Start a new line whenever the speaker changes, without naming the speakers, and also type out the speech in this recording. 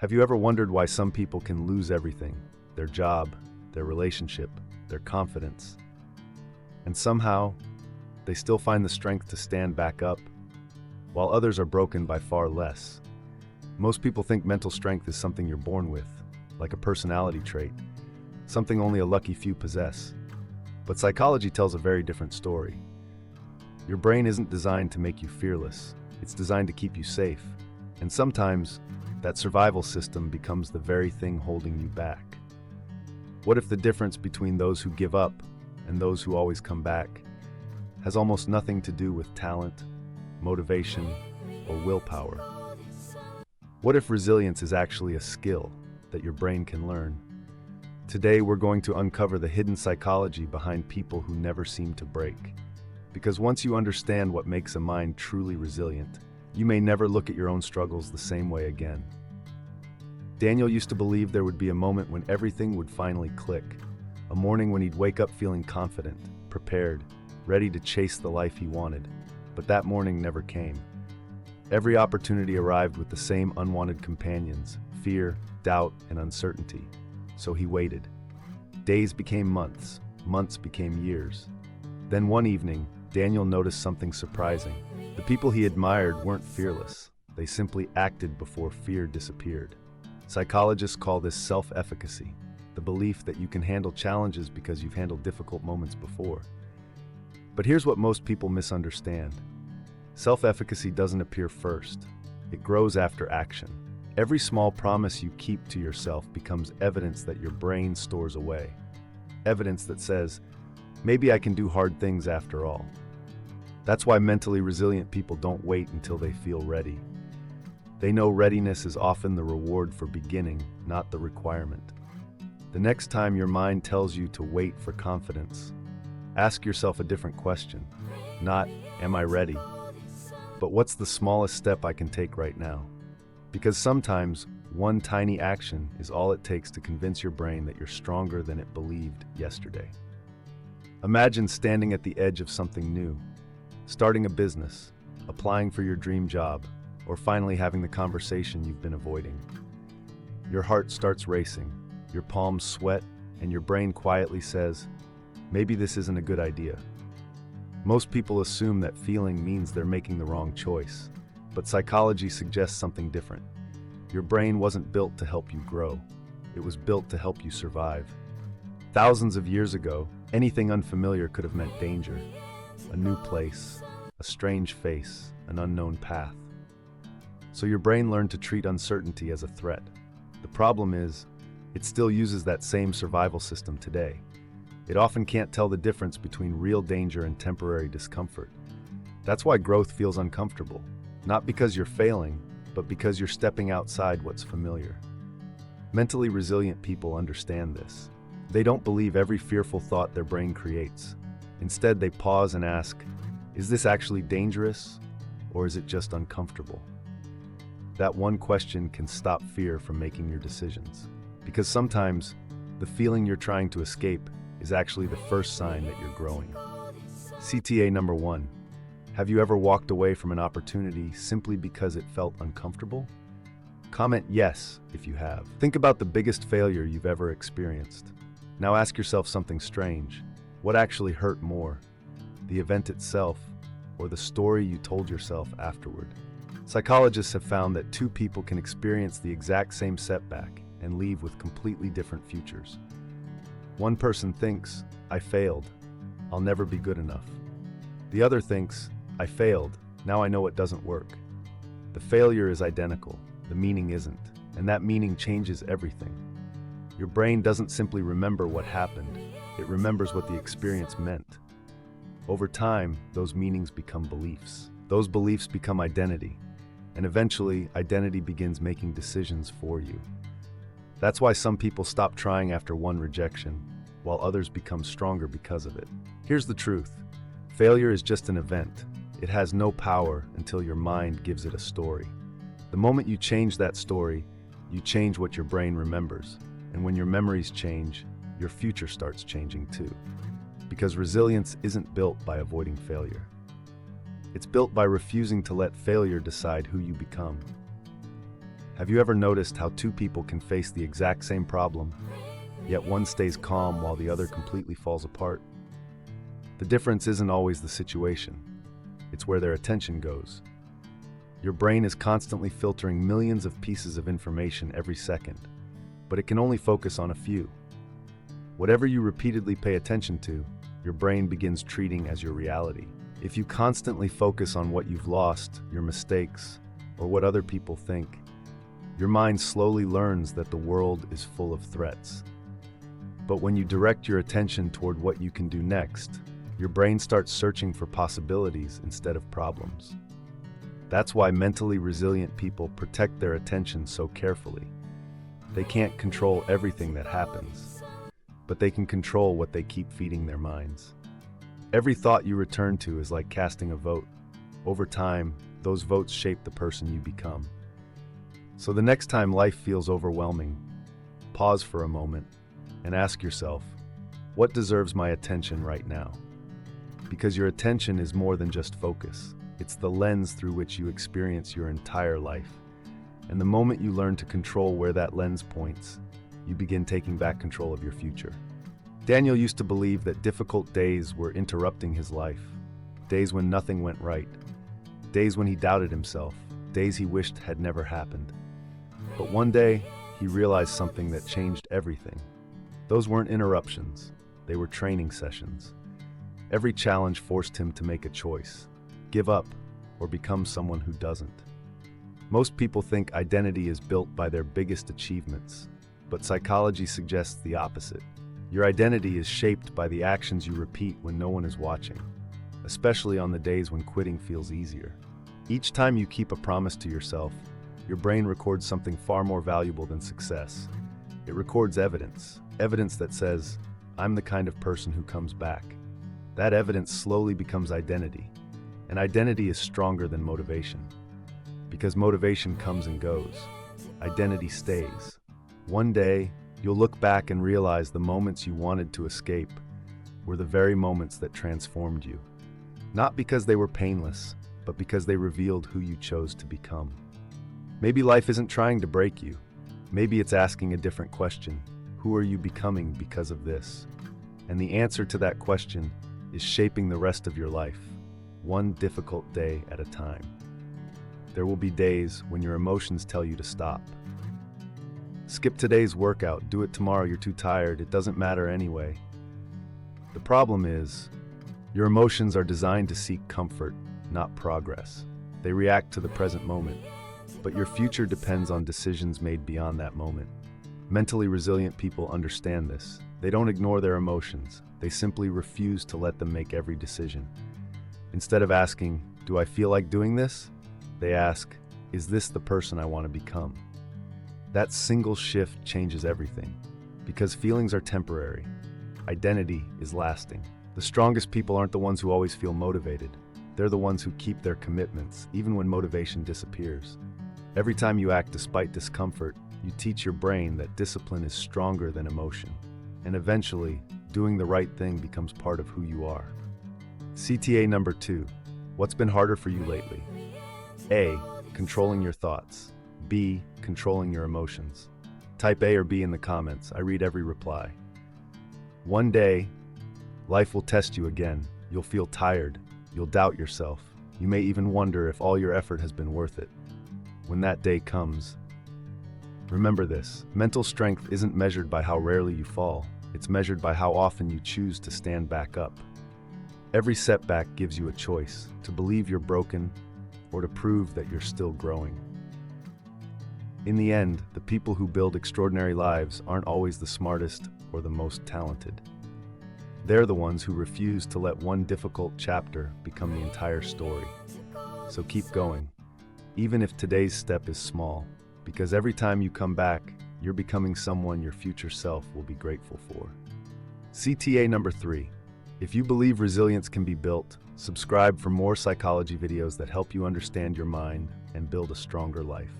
Have you ever wondered why some people can lose everything? Their job, their relationship, their confidence. And somehow, they still find the strength to stand back up, while others are broken by far less. Most people think mental strength is something you're born with, like a personality trait, something only a lucky few possess. But psychology tells a very different story. Your brain isn't designed to make you fearless. It's designed to keep you safe. And sometimes, that survival system becomes the very thing holding you back. What if the difference between those who give up and those who always come back has almost nothing to do with talent, motivation, or willpower? What if resilience is actually a skill that your brain can learn? Today, we're going to uncover the hidden psychology behind people who never seem to break. Because once you understand what makes a mind truly resilient, you may never look at your own struggles the same way again. Daniel used to believe there would be a moment when everything would finally click, a morning when he'd wake up feeling confident, prepared, ready to chase the life he wanted. But that morning never came. Every opportunity arrived with the same unwanted companions: fear, doubt, and uncertainty. So he waited. Days became months, months became years. Then one evening, Daniel noticed something surprising. The people he admired weren't fearless. They simply acted before fear disappeared. Psychologists call this self-efficacy, the belief that you can handle challenges because you've handled difficult moments before. But here's what most people misunderstand. Self-efficacy doesn't appear first. It grows after action. Every small promise you keep to yourself becomes evidence that your brain stores away. Evidence that says, maybe I can do hard things after all. That's why mentally resilient people don't wait until they feel ready. They know readiness is often the reward for beginning, not the requirement. The next time your mind tells you to wait for confidence, ask yourself a different question. Not, am I ready? But what's the smallest step I can take right now? Because sometimes, one tiny action is all it takes to convince your brain that you're stronger than it believed yesterday. Imagine standing at the edge of something new, starting a business, applying for your dream job, or finally having the conversation you've been avoiding. Your heart starts racing, your palms sweat, and your brain quietly says, maybe this isn't a good idea. Most people assume that feeling means they're making the wrong choice, but psychology suggests something different. Your brain wasn't built to help you grow. It was built to help you survive. Thousands of years ago, anything unfamiliar could have meant danger. A new place, a strange face, an unknown path. So your brain learned to treat uncertainty as a threat. The problem is, it still uses that same survival system today. It often can't tell the difference between real danger and temporary discomfort. That's why growth feels uncomfortable. Not because you're failing, but because you're stepping outside what's familiar. Mentally resilient people understand this. They don't believe every fearful thought their brain creates. Instead, they pause and ask, is this actually dangerous, or is it just uncomfortable? That one question can stop fear from making your decisions. Because sometimes, the feeling you're trying to escape is actually the first sign that you're growing. CTA number 1. Have you ever walked away from an opportunity simply because it felt uncomfortable? Comment yes if you have. Think about the biggest failure you've ever experienced. Now ask yourself something strange. What actually hurt more? The event itself, or the story you told yourself afterward? Psychologists have found that two people can experience the exact same setback and leave with completely different futures. One person thinks, I failed, I'll never be good enough. The other thinks, I failed, now I know it doesn't work. The failure is identical, the meaning isn't, and that meaning changes everything. Your brain doesn't simply remember what happened, it remembers what the experience meant. Over time, those meanings become beliefs. Those beliefs become identity, and eventually, identity begins making decisions for you. That's why some people stop trying after one rejection, while others become stronger because of it. Here's the truth. Failure is just an event. It has no power until your mind gives it a story. The moment you change that story, you change what your brain remembers. And when your memories change, your future starts changing too. Because resilience isn't built by avoiding failure. It's built by refusing to let failure decide who you become. Have you ever noticed how two people can face the exact same problem, yet one stays calm while the other completely falls apart? The difference isn't always the situation. It's where their attention goes. Your brain is constantly filtering millions of pieces of information every second, but it can only focus on a few. Whatever you repeatedly pay attention to, your brain begins treating as your reality. If you constantly focus on what you've lost, your mistakes, or what other people think, your mind slowly learns that the world is full of threats. But when you direct your attention toward what you can do next, your brain starts searching for possibilities instead of problems. That's why mentally resilient people protect their attention so carefully. They can't control everything that happens, but they can control what they keep feeding their minds. Every thought you return to is like casting a vote. Over time, those votes shape the person you become. So the next time life feels overwhelming, pause for a moment and ask yourself, what deserves my attention right now? Because your attention is more than just focus. It's the lens through which you experience your entire life. And the moment you learn to control where that lens points, you begin taking back control of your future. Daniel used to believe that difficult days were interrupting his life. Days when nothing went right. Days when he doubted himself. Days he wished had never happened. But one day, he realized something that changed everything. Those weren't interruptions. They were training sessions. Every challenge forced him to make a choice. Give up, or become someone who doesn't. Most people think identity is built by their biggest achievements, but psychology suggests the opposite. Your identity is shaped by the actions you repeat when no one is watching, especially on the days when quitting feels easier. Each time you keep a promise to yourself, your brain records something far more valuable than success. It records evidence that says, I'm the kind of person who comes back. That evidence slowly becomes identity, and identity is stronger than motivation. Because motivation comes and goes, identity stays. One day, you'll look back and realize the moments you wanted to escape were the very moments that transformed you. Not because they were painless, but because they revealed who you chose to become. Maybe life isn't trying to break you. Maybe it's asking a different question. Who are you becoming because of this? And the answer to that question is shaping the rest of your life, one difficult day at a time. There will be days when your emotions tell you to stop. Skip today's workout, do it tomorrow, you're too tired, it doesn't matter anyway. The problem is, your emotions are designed to seek comfort, not progress. They react to the present moment, but your future depends on decisions made beyond that moment. Mentally resilient people understand this. They don't ignore their emotions, they simply refuse to let them make every decision. Instead of asking, do I feel like doing this? They ask, is this the person I want to become? That single shift changes everything, because feelings are temporary. Identity is lasting. The strongest people aren't the ones who always feel motivated. They're the ones who keep their commitments, even when motivation disappears. Every time you act despite discomfort, you teach your brain that discipline is stronger than emotion. And eventually, doing the right thing becomes part of who you are. CTA number 2. What's been harder for you lately? A. Controlling your thoughts. B. Controlling your emotions. Type A or B in the comments. I read every reply. One day, life will test you again. You'll feel tired. You'll doubt yourself. You may even wonder if all your effort has been worth it. When that day comes, remember this: mental strength isn't measured by how rarely you fall. It's measured by how often you choose to stand back up. Every setback gives you a choice: to believe you're broken or to prove that you're still growing. In the end, the people who build extraordinary lives aren't always the smartest or the most talented. They're the ones who refuse to let one difficult chapter become the entire story. So keep going, even if today's step is small, because every time you come back, you're becoming someone your future self will be grateful for. CTA number 3. If you believe resilience can be built, subscribe for more psychology videos that help you understand your mind and build a stronger life.